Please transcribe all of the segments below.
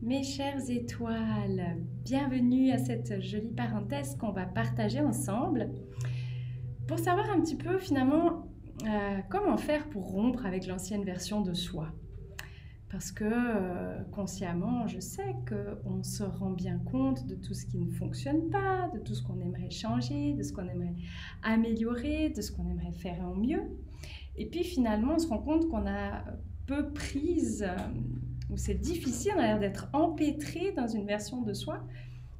Mes chères étoiles, bienvenue à cette jolie parenthèse qu'on va partager ensemble pour savoir un petit peu finalement comment faire pour rompre avec l'ancienne version de soi. Parce que consciemment, je sais qu'on se rend bien compte de tout ce qui ne fonctionne pas, de tout ce qu'on aimerait changer, de ce qu'on aimerait améliorer, de ce qu'on aimerait faire en mieux. Et puis finalement, on se rend compte qu'on a peu prise, où c'est difficile, on a l'air d'être empêtré dans une version de soi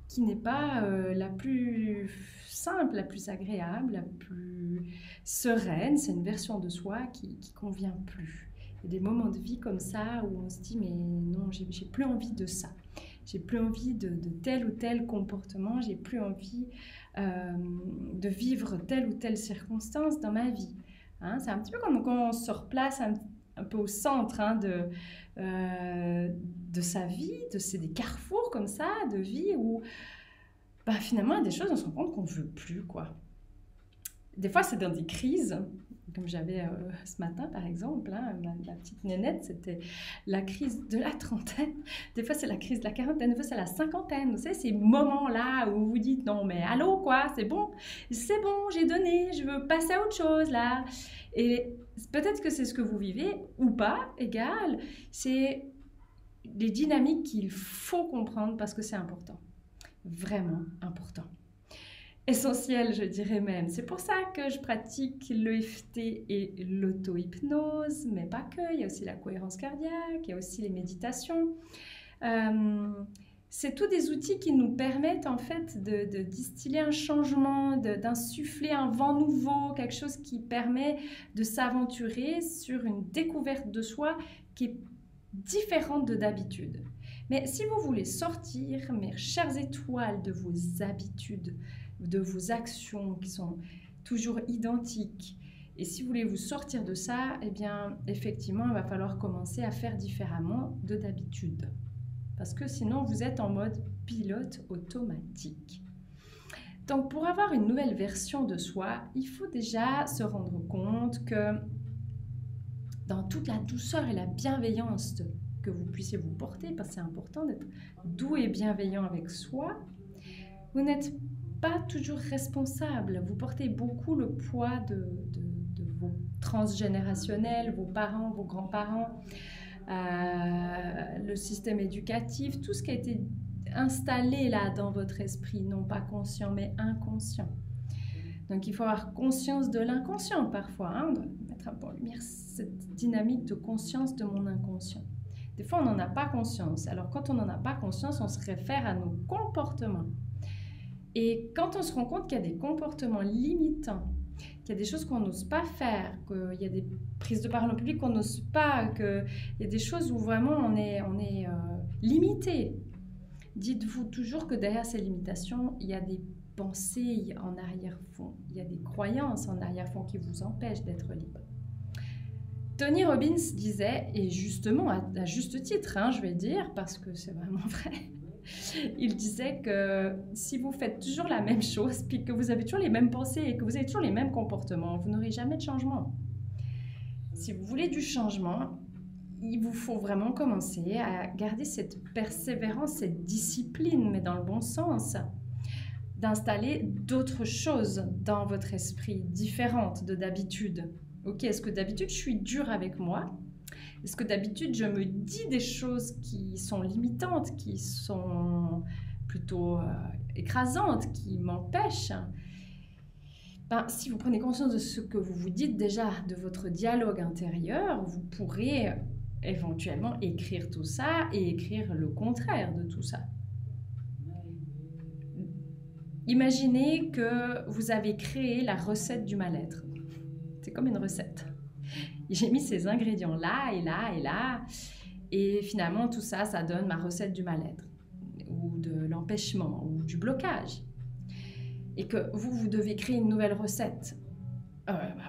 qui n'est pas la plus simple, la plus agréable, la plus sereine. C'est une version de soi qui convient plus. Il y a des moments de vie comme ça où on se dit mais non, j'ai plus envie de ça. J'ai plus envie de tel ou tel comportement, j'ai plus envie de vivre telle ou telle circonstance dans ma vie. Hein, c'est un petit peu comme quand on se replace un peu au centre de sa vie, des carrefours comme ça de vie où finalement il y a des choses on se rend compte qu'on ne veut plus quoi. Des fois c'est dans des crises, comme j'avais ce matin par exemple, hein, ma petite nénette, c'était la crise de la trentaine, des fois c'est la crise de la quarantaine, des fois c'est la cinquantaine, vous savez, ces moments-là où vous dites non mais allô quoi, c'est bon, j'ai donné, je veux passer à autre chose là. Et peut-être que c'est ce que vous vivez ou pas, égal, c'est des dynamiques qu'il faut comprendre parce que c'est important, vraiment important. Essentiel, je dirais même. C'est pour ça que je pratique l'EFT et l'auto-hypnose, mais pas que. Il y a aussi la cohérence cardiaque, il y a aussi les méditations. C'est tous des outils qui nous permettent en fait de distiller un changement, d'insuffler un vent nouveau, quelque chose qui permet de s'aventurer sur une découverte de soi qui est différente de d'habitude. Mais si vous voulez sortir, mes chères étoiles, de vos habitudes, de vos actions qui sont toujours identiques, et si vous voulez vous sortir de ça, eh bien, effectivement, il va falloir commencer à faire différemment de d'habitude. Parce que sinon, vous êtes en mode pilote automatique. Donc, pour avoir une nouvelle version de soi, il faut déjà se rendre compte que dans toute la douceur et la bienveillance que vous puissiez vous porter, parce que c'est important d'être doux et bienveillant avec soi, vous n'êtes pas toujours responsable. Vous portez beaucoup le poids de vos transgénérationnels, vos parents, vos grands-parents, le système éducatif, tout ce qui a été installé là dans votre esprit, non pas conscient mais inconscient. Donc il faut avoir conscience de l'inconscient parfois, hein, de mettre un peu en lumière cette dynamique de conscience de mon inconscient. Des fois on n'en a pas conscience, alors quand on n'en a pas conscience, on se réfère à nos comportements. Et quand on se rend compte qu'il y a des comportements limitants, qu'il y a des choses qu'on n'ose pas faire, qu'il y a des prises de parole en public qu'on n'ose pas, qu'il y a des choses où vraiment on est limité. Dites-vous toujours que derrière ces limitations, il y a des pensées en arrière-fond, il y a des croyances en arrière-fond qui vous empêchent d'être libre. Tony Robbins disait, et justement à juste titre, hein, je vais dire, parce que c'est vraiment vrai, il disait que si vous faites toujours la même chose, puis que vous avez toujours les mêmes pensées et que vous avez toujours les mêmes comportements, vous n'aurez jamais de changement. Si vous voulez du changement, il vous faut vraiment commencer à garder cette persévérance, cette discipline, mais dans le bon sens, d'installer d'autres choses dans votre esprit, différentes de d'habitude. Ok, est-ce que d'habitude je suis dure avec moi ? Est-ce que d'habitude je me dis des choses qui sont limitantes, qui sont plutôt écrasantes, qui m'empêchent ? Si vous prenez conscience de ce que vous vous dites déjà, de votre dialogue intérieur, vous pourrez éventuellement écrire tout ça et écrire le contraire de tout ça. Imaginez que vous avez créé la recette du mal-être. C'est comme une recette. J'ai mis ces ingrédients là et là et là, et finalement tout ça, ça donne ma recette du mal-être, ou de l'empêchement, ou du blocage. Et que vous devez créer une nouvelle recette.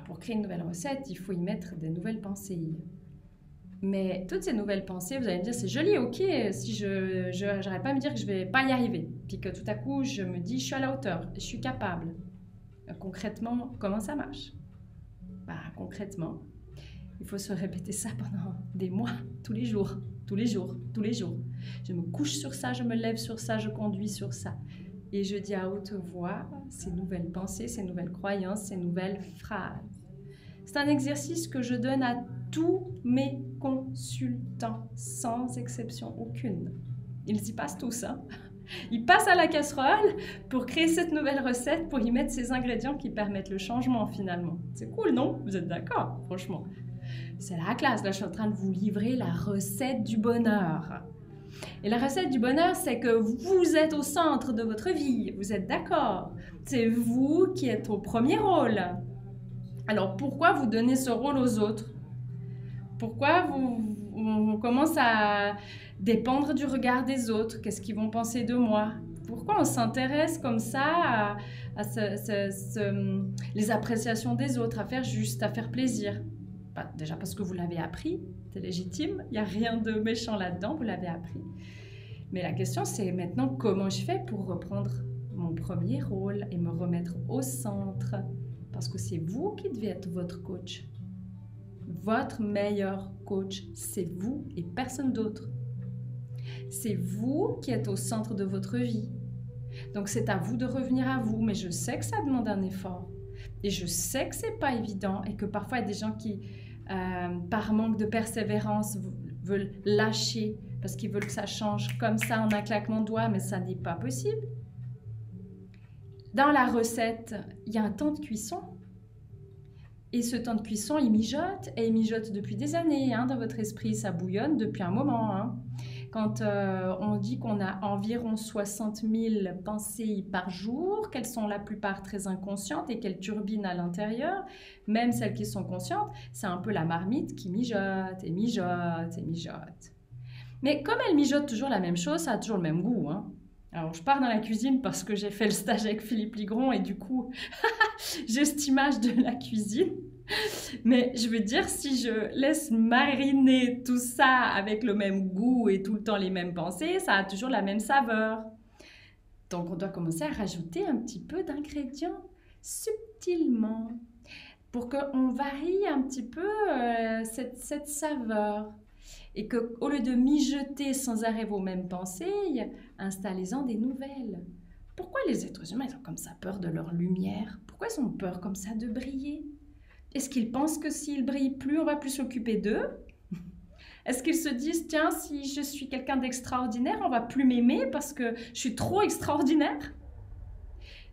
Pour créer une nouvelle recette, il faut y mettre des nouvelles pensées. Mais toutes ces nouvelles pensées, vous allez me dire, c'est joli, ok, si je n'arrête pas à me dire que je ne vais pas y arriver, puis que tout à coup, je me dis, je suis à la hauteur, je suis capable. Concrètement, comment ça marche ? Concrètement, il faut se répéter ça pendant des mois, tous les jours, tous les jours, tous les jours. Je me couche sur ça, je me lève sur ça, je conduis sur ça. Et je dis à haute voix ces nouvelles pensées, ces nouvelles croyances, ces nouvelles phrases. C'est un exercice que je donne à tous mes consultants, sans exception aucune. Ils y passent tous, hein. Ils passent à la casserole pour créer cette nouvelle recette, pour y mettre ces ingrédients qui permettent le changement finalement. C'est cool, non? Vous êtes d'accord? Franchement, c'est la classe. Là, je suis en train de vous livrer la recette du bonheur. Et la recette du bonheur, c'est que vous êtes au centre de votre vie. Vous êtes d'accord? C'est vous qui êtes au premier rôle. Alors, pourquoi vous donnez ce rôle aux autres? Pourquoi on commence à dépendre du regard des autres? Qu'est-ce qu'ils vont penser de moi? Pourquoi on s'intéresse comme ça à les appréciations des autres, à faire juste, à faire plaisir? Déjà parce que vous l'avez appris, c'est légitime, il n'y a rien de méchant là-dedans, vous l'avez appris. Mais la question, c'est maintenant comment je fais pour reprendre mon premier rôle et me remettre au centre? Parce que c'est vous qui devez être votre coach. Votre meilleur coach, c'est vous et personne d'autre. C'est vous qui êtes au centre de votre vie. Donc c'est à vous de revenir à vous, mais je sais que ça demande un effort. Et je sais que c'est pas évident et que parfois il y a des gens qui, par manque de persévérance, veulent lâcher parce qu'ils veulent que ça change comme ça en un claquement de doigts, mais ça n'est pas possible. Dans la recette, il y a un temps de cuisson. Et ce temps de cuisson, il mijote, et il mijote depuis des années. Hein, dans votre esprit, ça bouillonne depuis un moment. Hein. Quand on dit qu'on a environ 60 000 pensées par jour, qu'elles sont la plupart très inconscientes et qu'elles turbinent à l'intérieur, même celles qui sont conscientes, c'est un peu la marmite qui mijote et mijote et mijote. Mais comme elle mijote toujours la même chose, ça a toujours le même goût. Hein. Alors, je pars dans la cuisine parce que j'ai fait le stage avec Philippe Ligron et du coup, j'ai cette image de la cuisine. Mais je veux dire, si je laisse mariner tout ça avec le même goût et tout le temps les mêmes pensées, ça a toujours la même saveur. Donc, on doit commencer à rajouter un petit peu d'ingrédients subtilement pour qu'on varie un petit peu cette saveur. Et qu'au lieu de mijoter sans arrêt vos mêmes pensées, installez-en des nouvelles. Pourquoi les êtres humains ils ont comme ça peur de leur lumière? Pourquoi ils ont peur comme ça de briller? Est-ce qu'ils pensent que s'ils brillent plus, on va plus s'occuper d'eux? Est-ce qu'ils se disent, tiens, si je suis quelqu'un d'extraordinaire, on va plus m'aimer parce que je suis trop extraordinaire?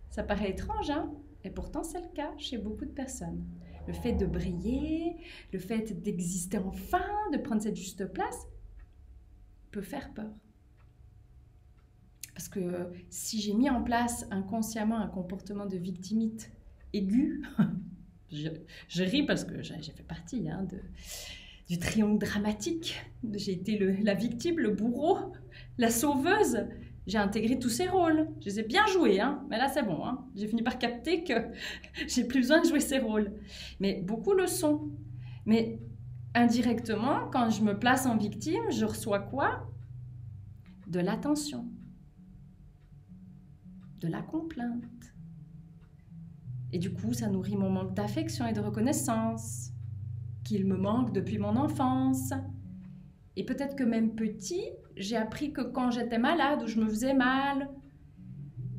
Ça paraît étrange, hein? Et pourtant c'est le cas chez beaucoup de personnes. Le fait de briller, le fait d'exister enfin, de prendre cette juste place, peut faire peur. Parce que si j'ai mis en place inconsciemment un comportement de victimite aigu, je ris parce que j'ai fait partie hein, du triangle dramatique. J'ai été la victime, le bourreau, la sauveuse. J'ai intégré tous ces rôles. Je les ai bien joués, hein. Mais là c'est bon. Hein. J'ai fini par capter que j'ai plus besoin de jouer ces rôles. Mais beaucoup le sont. Mais indirectement, quand je me place en victime, je reçois quoi? De l'attention, de la complainte. Et du coup, ça nourrit mon manque d'affection et de reconnaissance, qu'il me manque depuis mon enfance. Et peut-être que même petit, j'ai appris que quand j'étais malade ou je me faisais mal,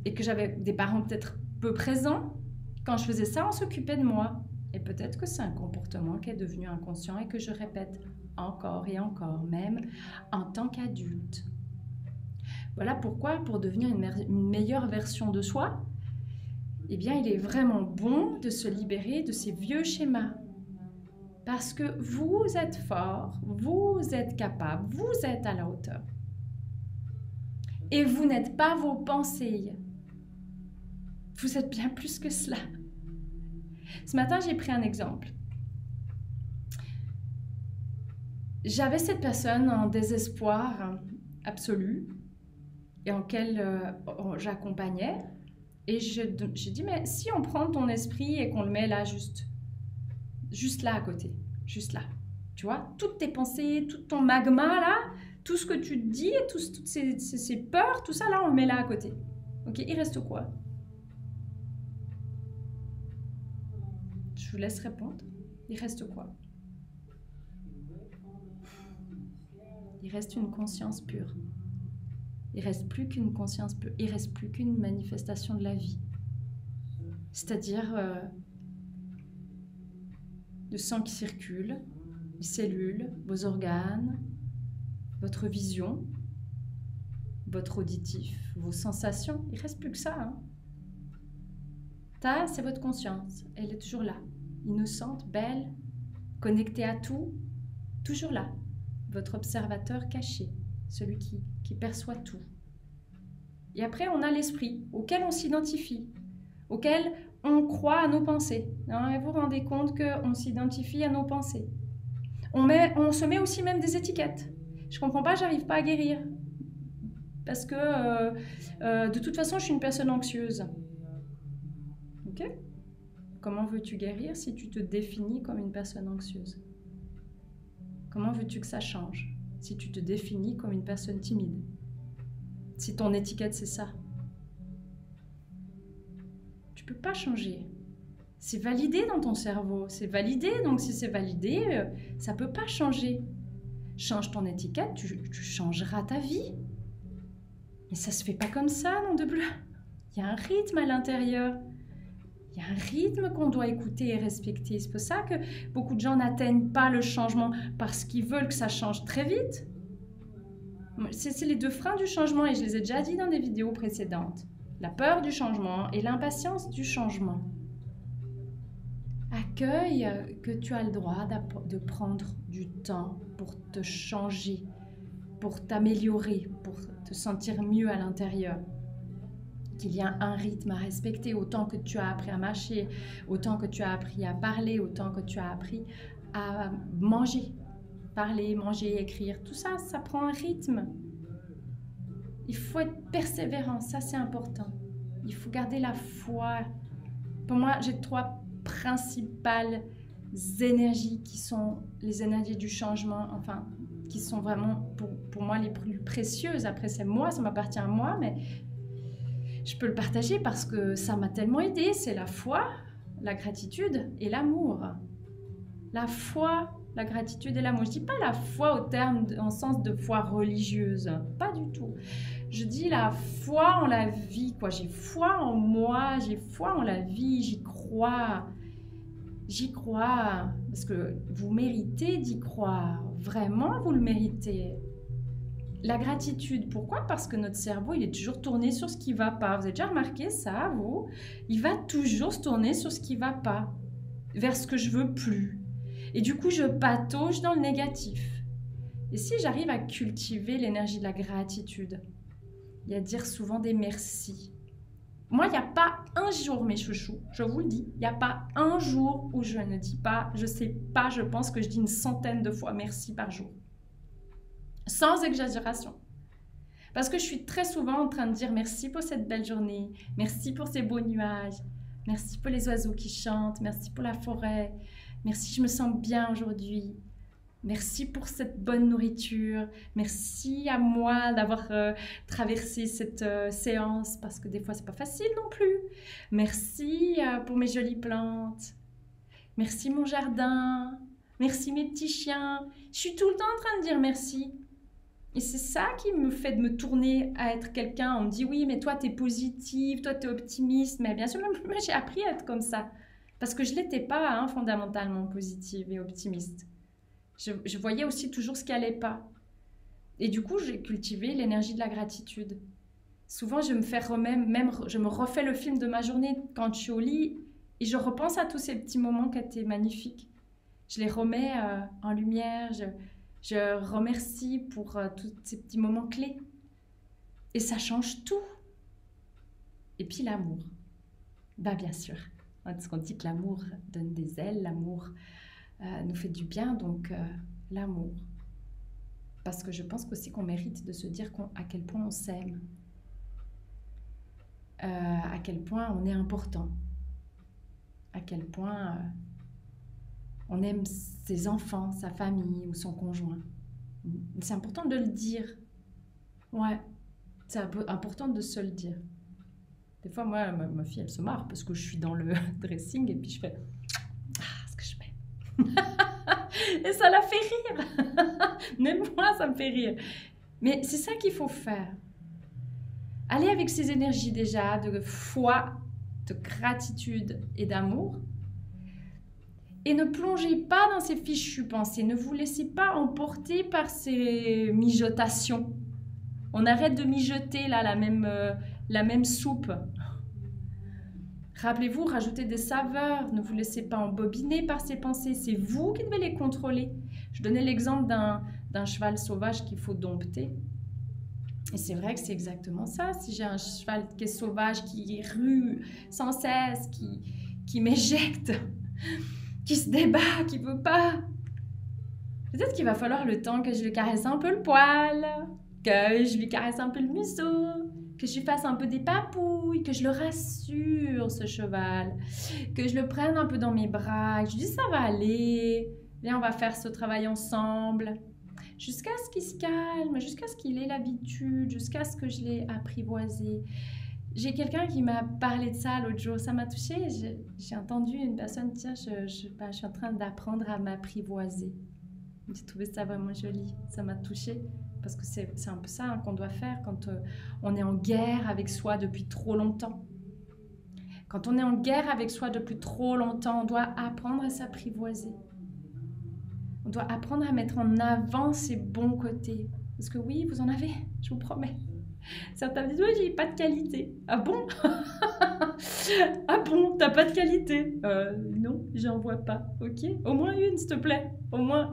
et que j'avais des parents peut-être peu présents, quand je faisais ça, on s'occupait de moi. Et peut-être que c'est un comportement qui est devenu inconscient et que je répète encore et encore, même en tant qu'adulte. Voilà pourquoi, pour devenir une meilleure version de soi, eh bien, il est vraiment bon de se libérer de ces vieux schémas. Parce que vous êtes fort, vous êtes capable, vous êtes à la hauteur. Et vous n'êtes pas vos pensées. Vous êtes bien plus que cela. Ce matin, j'ai pris un exemple. J'avais cette personne en désespoir absolu et en quel j'accompagnais. Et j'ai dit, mais si on prend ton esprit et qu'on le met là, juste là à côté, juste là, tu vois, toutes tes pensées, tout ton magma là, tout ce que tu te dis, toutes ces peurs, tout ça là, on le met là à côté. Ok, il reste quoi? Je vous laisse répondre. Il reste quoi? Il reste une conscience pure. Il reste plus qu'une conscience pure. Il reste plus qu'une manifestation de la vie. C'est-à-dire le sang qui circule, les cellules, vos organes, votre vision, votre auditif, vos sensations. Il ne reste plus que ça. Hein. Ça, c'est votre conscience. Elle est toujours là. Innocente, belle, connectée à tout. Toujours là. Votre observateur caché. Celui qui perçoit tout. Et après, on a l'esprit auquel on s'identifie, auquel on croit à nos pensées. Et vous vous rendez compte qu'on s'identifie à nos pensées. On se met aussi même des étiquettes. Je comprends pas, j'arrive pas à guérir. Parce que de toute façon, je suis une personne anxieuse. Ok ? Comment veux-tu guérir si tu te définis comme une personne anxieuse ? Comment veux-tu que ça change si tu te définis comme une personne timide? Si ton étiquette, c'est ça. Tu peux pas changer. C'est validé dans ton cerveau. C'est validé, donc si c'est validé, ça peut pas changer. Change ton étiquette, tu changeras ta vie. Mais ça se fait pas comme ça, nom de bleu. Il y a un rythme à l'intérieur. Il y a un rythme qu'on doit écouter et respecter. C'est pour ça que beaucoup de gens n'atteignent pas le changement parce qu'ils veulent que ça change très vite. C'est les deux freins du changement et je les ai déjà dit dans des vidéos précédentes. La peur du changement et l'impatience du changement. Accueille que tu as le droit de prendre du temps pour te changer, pour t'améliorer, pour te sentir mieux à l'intérieur. Qu'il y a un rythme à respecter, autant que tu as appris à marcher, autant que tu as appris à parler, autant que tu as appris à manger. Parler, manger, écrire, tout ça, ça prend un rythme. Il faut être persévérant, ça c'est important. Il faut garder la foi. Pour moi, j'ai 3 principales énergies qui sont les énergies du changement, enfin, qui sont vraiment pour moi les plus précieuses. Après, c'est moi, ça m'appartient à moi, mais je peux le partager parce que ça m'a tellement aidé. C'est la foi, la gratitude et l'amour. La foi, la gratitude et l'amour. Je ne dis pas la foi en sens de foi religieuse, pas du tout. Je dis la foi en la vie, quoi. J'ai foi en moi, j'ai foi en la vie, j'y crois. J'y crois, parce que vous méritez d'y croire. Vraiment, vous le méritez. La gratitude, pourquoi? Parce que notre cerveau, il est toujours tourné sur ce qui ne va pas. Vous avez déjà remarqué ça, vous? Il va toujours se tourner sur ce qui ne va pas, vers ce que je veux plus. Et du coup, je patauge dans le négatif. Et si j'arrive à cultiver l'énergie de la gratitude, il y a dire souvent des merci. Moi, il n'y a pas un jour, mes chouchous, je vous le dis, il n'y a pas un jour où je ne dis pas, je sais pas, je pense que je dis une centaine de fois merci par jour. Sans exagération. Parce que je suis très souvent en train de dire merci pour cette belle journée, merci pour ces beaux nuages, merci pour les oiseaux qui chantent, merci pour la forêt, merci, je me sens bien aujourd'hui. Merci pour cette bonne nourriture. Merci à moi d'avoir traversé cette séance parce que des fois, c'est pas facile non plus. Merci pour mes jolies plantes. Merci mon jardin. Merci mes petits chiens. Je suis tout le temps en train de dire merci. Et c'est ça qui me fait de me tourner à être quelqu'un. On me dit oui, mais toi, tu es positive, toi, tu es optimiste. Mais bien sûr, moi, j'ai appris à être comme ça. Parce que je l'étais pas fondamentalement positive et optimiste. Je voyais aussi toujours ce qui n'allait pas. Et du coup, j'ai cultivé l'énergie de la gratitude. Souvent, je me refais le film de ma journée quand je suis au lit et je repense à tous ces petits moments qui étaient magnifiques. Je les remets en lumière, je remercie pour tous ces petits moments clés. Et ça change tout. Et puis l'amour. Bah, bien sûr. Parce qu'on dit que l'amour donne des ailes, l'amour nous fait du bien, donc l'amour. Parce que je pense aussi qu'on mérite de se dire à quel point on s'aime, à quel point on est important, à quel point on aime ses enfants, sa famille ou son conjoint. C'est important de le dire. Ouais, c'est important de se le dire. Des fois, moi, ma fille, elle se marre parce que je suis dans le dressing et puis je fais... Et ça la fait rire. Même moi, ça me fait rire. Mais c'est ça qu'il faut faire. Allez avec ces énergies déjà de foi, de gratitude et d'amour. Et ne plongez pas dans ces fichues pensées. Ne vous laissez pas emporter par ces mijotations. On arrête de mijoter là, la même soupe. Rappelez-vous, rajoutez des saveurs. Ne vous laissez pas embobiner par ces pensées. C'est vous qui devez les contrôler. Je donnais l'exemple d'un cheval sauvage qu'il faut dompter. Et c'est vrai que c'est exactement ça. Si j'ai un cheval qui est sauvage, qui rue sans cesse, qui m'éjecte, qui se débat, qui ne veut pas, peut-être qu'il va falloir le temps que je lui caresse un peu le poil, que je lui caresse un peu le museau, que je lui fasse un peu des papouilles, que je le rassure, ce cheval, que je le prenne un peu dans mes bras, que je lui dise ça va aller, viens on va faire ce travail ensemble. Jusqu'à ce qu'il se calme, jusqu'à ce qu'il ait l'habitude, jusqu'à ce que je l'ai apprivoisé. J'ai quelqu'un qui m'a parlé de ça l'autre jour, ça m'a touchée. J'ai entendu une personne dire, je suis en train d'apprendre à m'apprivoiser. J'ai trouvé ça vraiment joli, ça m'a touchée. Parce que c'est un peu ça qu'on doit faire quand on est en guerre avec soi depuis trop longtemps. Quand on est en guerre avec soi depuis trop longtemps, on doit apprendre à s'apprivoiser. On doit apprendre à mettre en avant ses bons côtés. Parce que oui, vous en avez, je vous promets. Certains me disent, oui, j'ai pas de qualité. Ah bon? Ah bon, t'as pas de qualité? Non, j'en vois pas. Ok? Au moins une, s'il te plaît. Au moins